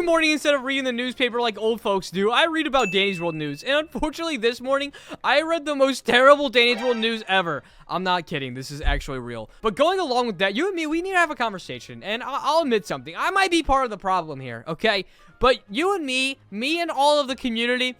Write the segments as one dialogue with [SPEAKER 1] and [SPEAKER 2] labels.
[SPEAKER 1] morning, instead of reading the newspaper like old folks do, I read about Danny's World news. And unfortunately, this morning, I read the most terrible Danny's World news ever. I'm not kidding. This is actually real. But going along with that, you and me, we need to have a conversation. And I'll admit something. I might be part of the problem here, okay? But you and me and all of the community,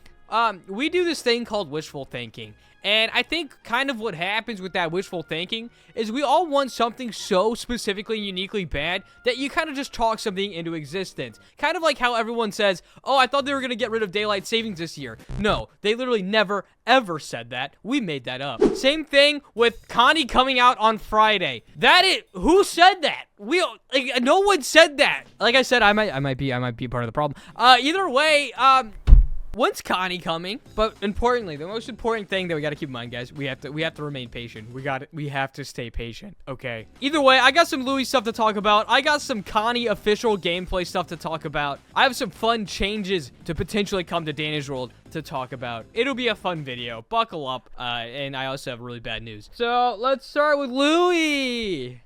[SPEAKER 1] we do this thing called wishful thinking. And I think kind of what happens with that wishful thinking is we all want something so specifically and uniquely bad that you kind of just talk something into existence. Kind of like how everyone says, oh, I thought they were going to get rid of daylight savings this year. No, they literally never, ever said that. We made that up. Same thing with Connie coming out on Friday. Who said that? No one said that. Like I said, I might be part of the problem. Either way, when's Connie coming? But importantly, the most important thing that we got to keep in mind, guys, we have to remain patient. We have to stay patient, okay? Either way, I got some Louis stuff to talk about. I got some Connie official gameplay stuff to talk about. I have some fun changes to potentially come to Danny's World to talk about. It'll be a fun video. Buckle up. And I also have really bad news. So, let's start with Louis.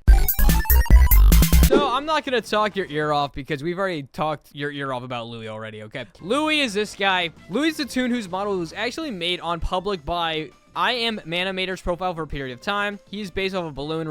[SPEAKER 1] So, I'm not going to talk your ear off because we've already talked your ear off about Louis already, okay? Louis is this guy. Louis is the toon whose model was actually made on public by I Am Manimator's profile for a period of time. He's based off a balloon,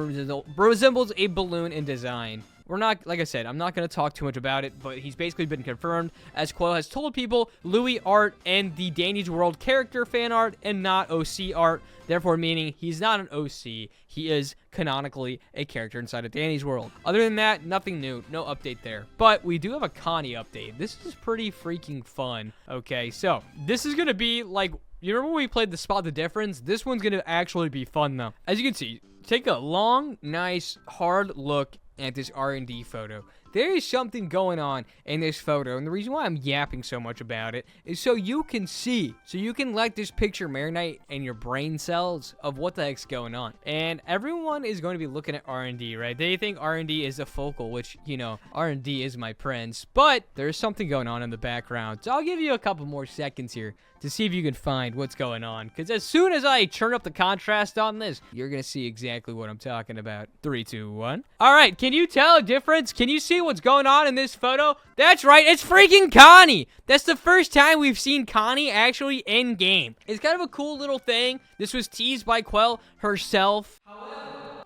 [SPEAKER 1] resembles a balloon in design. We're not, like I said, I'm not going to talk too much about it, but he's basically been confirmed, as Quell has told people, Louis art and the Danny's World character fan art and not OC art, therefore meaning he's not an OC, he is canonically a character inside of Danny's World. Other than that, nothing new, no update there. But we do have a Connie update. This is pretty freaking fun, okay? So, this is going to be like, you remember when we played the Spot the Difference? This one's going to actually be fun, though. As you can see, take a long, nice, hard look at this R&D photo. There is something going on in this photo, and the reason why I'm yapping so much about it is so you can see, so you can let this picture marinate in your brain cells of what the heck's going on. And everyone is going to be looking at R&D, right? They think R&D is the focal, which, you know, R&D is my prince, but there's something going on in the background. So I'll give you a couple more seconds here to see if you can find what's going on, because as soon as I turn up the contrast on this, you're gonna see exactly what I'm talking about. 3, 2, 1. All right, can you tell a difference? Can you see what's going on in this photo? That's right, it's freaking Connie. That's the first time we've seen Connie actually in game. It's kind of a cool little thing. This was teased by Quell herself.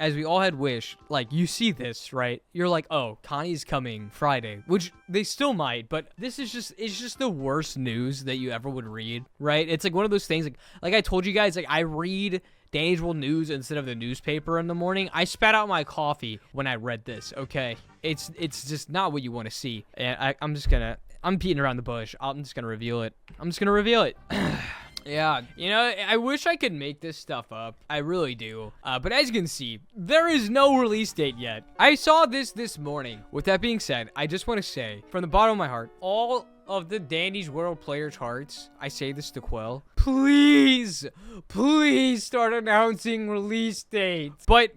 [SPEAKER 1] As we all had wished, like, you see this, right? You're like, oh, Connie's coming Friday, which they still might, but this is just, it's just the worst news that you ever would read, right? It's like one of those things, like I told you guys, like, I read Danny's World News instead of the newspaper in the morning. I spat out my coffee when I read this, okay? It's just not what you want to see. And I'm beating around the bush. I'm just gonna reveal it. Yeah, you know, I wish I could make this stuff up. I really do. But as you can see, there is no release date yet. I saw this morning. With that being said, I just want to say, from the bottom of my heart, all of the Danny's World players' hearts, I say this to Quell, please start announcing release dates. But,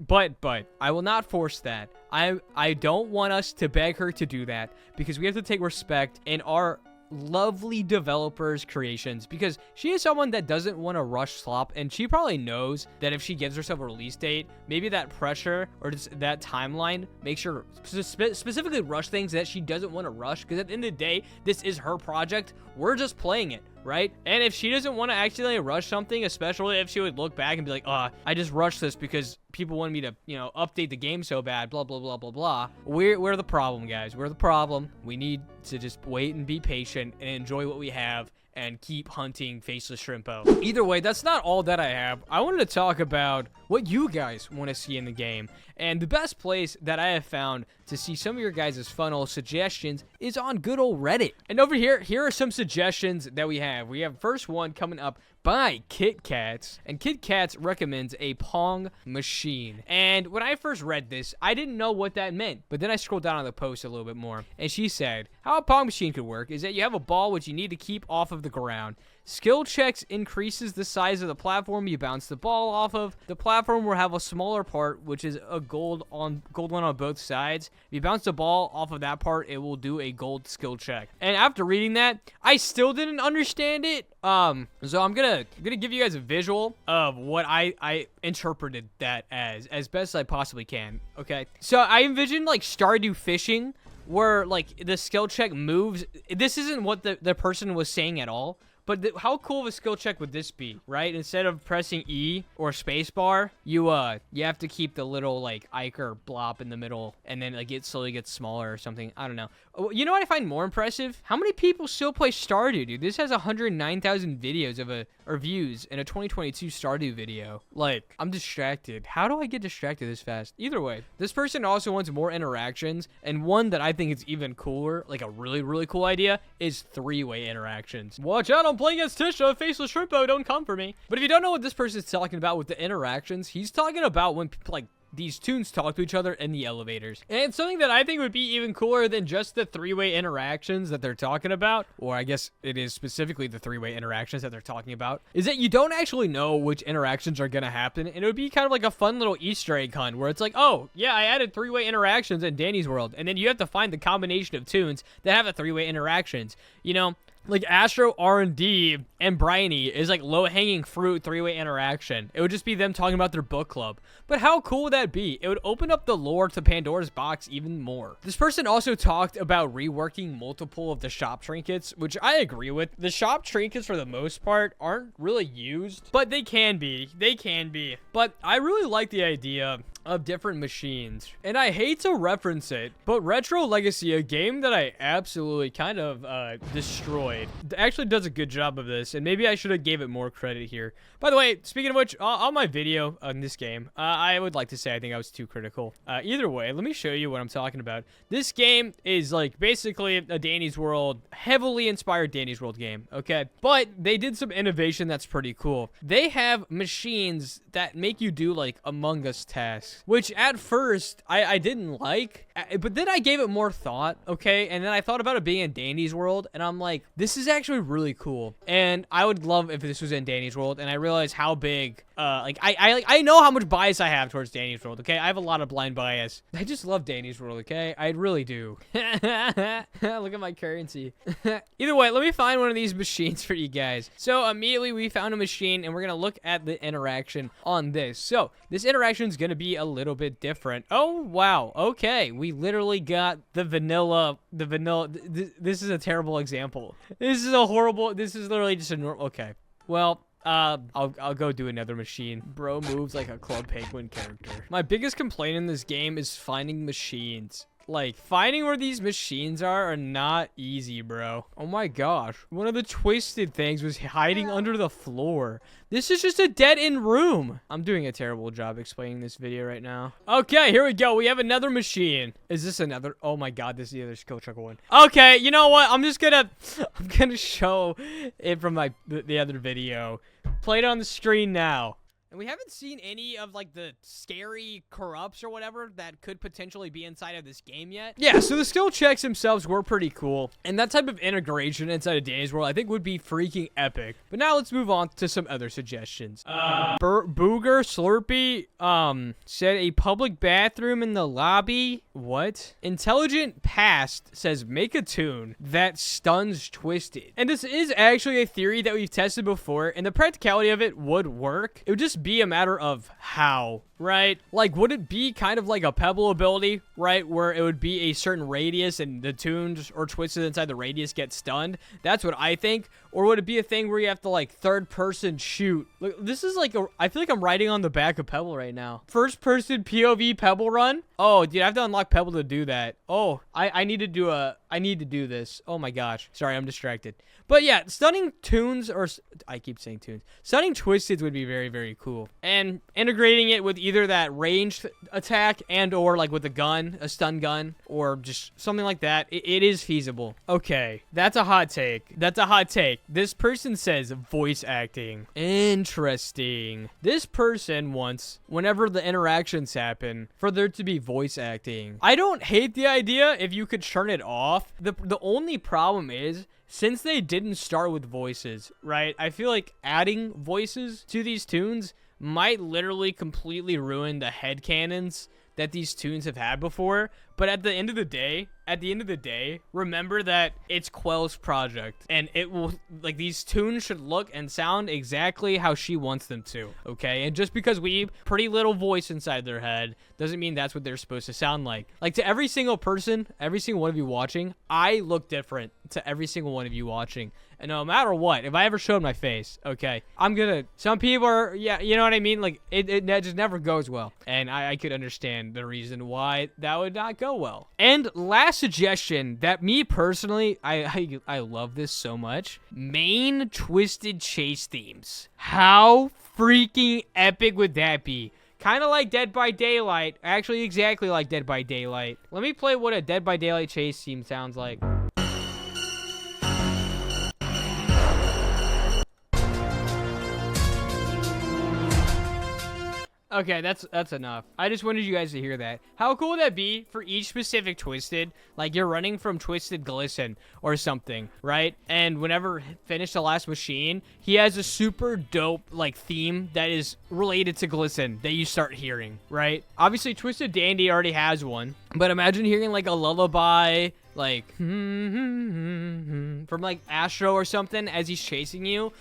[SPEAKER 1] I will not force that. I don't want us to beg her to do that, because we have to take respect in our lovely developers' creations, because she is someone that doesn't want to rush slop, and she probably knows that if she gives herself a release date, maybe that pressure or just that timeline makes her specifically rush things that she doesn't want to rush, because at the end of the day, this is her project. We're just playing it, right? And if she doesn't want to accidentally rush something, especially if she would look back and be like, I just rushed this because people wanted me to, you know, update the game so bad, blah, blah, blah, blah, blah. We're the problem, guys. We're the problem. We need to just wait and be patient and enjoy what we have and keep hunting faceless shrimpo. Either way, that's not all that I have. I wanted to talk about what you guys want to see in the game. And the best place that I have found to see some of your guys' funnel suggestions is on good old Reddit. And over here are some suggestions that we have. We have first one coming up by Kit Kats, and Kit Kats recommends a Pong machine. And when I first read this, I didn't know what that meant, but then I scrolled down on the post a little bit more, and she said, how a Pong machine could work is that you have a ball which you need to keep off of the ground. Skill checks increases the size of the platform you bounce the ball off of. The platform will have a smaller part, which is a gold one on both sides. If you bounce the ball off of that part, it will do a gold skill check. And after reading that, I still didn't understand it. So I'm gonna give you guys a visual of what I interpreted that as best as I possibly can. Okay, so I envisioned like Stardew fishing, where like the skill check moves. This isn't what the person was saying at all. But how cool of a skill check would this be, right? Instead of pressing E or spacebar, you have to keep the little like Iker blop in the middle, and then like it slowly gets smaller or something. I don't know. You know what I find more impressive? How many people still play Stardew, dude? This has 109,000 videos or views in a 2022 Stardew video. Like, I'm distracted. How do I get distracted this fast? Either way, this person also wants more interactions, and one that I think is even cooler, like a really, really cool idea, is 3-way interactions. Watch out, I'm playing against Tisha, faceless shrimpo, don't come for me. But if you don't know what this person's talking about with the interactions, he's talking about when people, like, these tunes talk to each other in the elevators. And something that I think would be even cooler than just the 3-way interactions that they're talking about, or I guess it is specifically the 3-way interactions that they're talking about, is that you don't actually know which interactions are gonna happen, and it would be kind of like a fun little Easter egg hunt where it's like, oh, yeah, I added 3-way interactions in Danny's world, and then you have to find the combination of tunes that have the 3-way interactions, you know? Like Astro R&D and Bryony is like low-hanging fruit 3-way interaction. It would just be them talking about their book club. But how cool would that be? It would open up the lore to Pandora's box even more. This person also talked about reworking multiple of the shop trinkets, which I agree with. The shop trinkets for the most part aren't really used, but they can be. They can be. But I really like the idea of different machines. And I hate to reference it, but Retro Legacy, a game that I absolutely kind of destroyed, actually does a good job of this, and maybe I should have gave it more credit here. By the way, speaking of which, on my video on this game, I would like to say I think I was too critical. Either way, let me show you what I'm talking about. This game is like basically a Danny's World, heavily inspired Danny's World game, okay? But they did some innovation that's pretty cool. They have machines that make you do like Among Us tasks, which at first I didn't like, but then I gave it more thought, okay? And then I thought about it being in Danny's World, and I'm like, this is actually really cool. And I would love if this was in Danny's World, and I realized how big, I know how much bias I have towards Danny's World, okay? I have a lot of blind bias. I just love Danny's World, okay? I really do. Look at my currency. Either way, let me find one of these machines for you guys. So immediately we found a machine, and we're gonna look at the interaction on this. So this interaction is gonna be a little bit different. Oh, wow. Okay. We literally got the vanilla. This is a terrible example. This is literally just a normal. Okay. Well, I'll go do another machine. Bro moves like a Club Penguin character. My biggest complaint in this game is finding machines. Like, finding where these machines are not easy, bro. Oh my gosh. One of the twisted things was hiding under the floor. This is just a dead-end room. I'm doing a terrible job explaining this video right now. Okay, here we go. We have another machine. Is this another? Oh my god, this is the other skill check one. Okay, you know what? I'm gonna show it from the other video. Play it on the screen now. And we haven't seen any of, like, the scary corrupts or whatever that could potentially be inside of this game yet. Yeah, so the skill checks themselves were pretty cool. And that type of integration inside of Danny's World, I think, would be freaking epic. But now let's move on to some other suggestions. Booger Slurpee, said a public bathroom in the lobby. What? Intelligent Past says make a tune that stuns Twisted. And this is actually a theory that we've tested before, and the practicality of it would work. It would just be a matter of how, right? Like, would it be kind of like a Pebble ability, right? Where it would be a certain radius and the tunes or twisted inside the radius get stunned? That's what I think. Or would it be a thing where you have to, like, third person shoot? Look, this is like I feel like I'm riding on the back of Pebble right now. First person POV Pebble run? Oh, dude, I have to unlock Pebble to do that. Oh, I need to do this. Oh my gosh. Sorry, I'm distracted. But yeah, stunning tunes, or I keep saying tunes. Stunning Twisteds would be very, very cool. And integrating it with either that ranged attack and or like with a gun, a stun gun, or just something like that. It is feasible. Okay, that's a hot take. That's a hot take. This person says voice acting. Interesting. This person wants, whenever the interactions happen, for there to be voice acting. I don't hate the idea if you could turn it off. The only problem is, since they didn't start with voices, right? I feel like adding voices to these tunes might literally completely ruin the headcanons that these tunes have had before, But at the end of the day, remember that it's Quelle's project, and it will, like, these tunes should look and sound exactly how she wants them to, okay? And just because we pretty little voice inside their head doesn't mean that's what they're supposed to sound like. Like, to every single person, every single one of you watching, I look different to every single one of you watching. And no matter what, if I ever showed my face, okay, some people are, yeah, you know what I mean? Like, it just never goes well. And I could understand the reason why that would not go well. And last suggestion that me personally, I love this so much. Main twisted chase themes. How freaking epic would that be? Kind of like Dead by Daylight. Actually, exactly like Dead by Daylight. Let me play what a Dead by Daylight chase theme sounds like. Okay, that's enough. I just wanted you guys to hear that. How cool would that be for each specific Twisted? Like, you're running from Twisted Glisten or something, right? And whenever finish the last machine, he has a super dope, like, theme that is related to Glisten that you start hearing, right? Obviously, Twisted Dandy already has one, but imagine hearing, like, a lullaby, like, from, like, Astro or something as he's chasing you.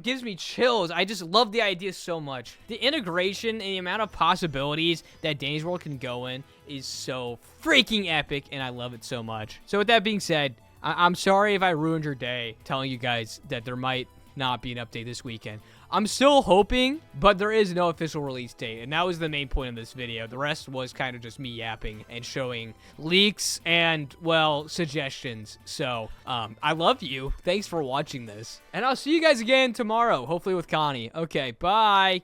[SPEAKER 1] Gives me chills. I just love the idea so much. The integration and the amount of possibilities that Danny's World can go in is so freaking epic, and I love it so much. So with that being said, I'm sorry if I ruined your day telling you guys that there might not be an update this weekend. I'm still hoping, but there is no official release date, and that was the main point of this video. The rest was kind of just me yapping and showing leaks and, well, suggestions. So, I love you. Thanks for watching this, and I'll see you guys again tomorrow, hopefully with Connie. Okay, bye.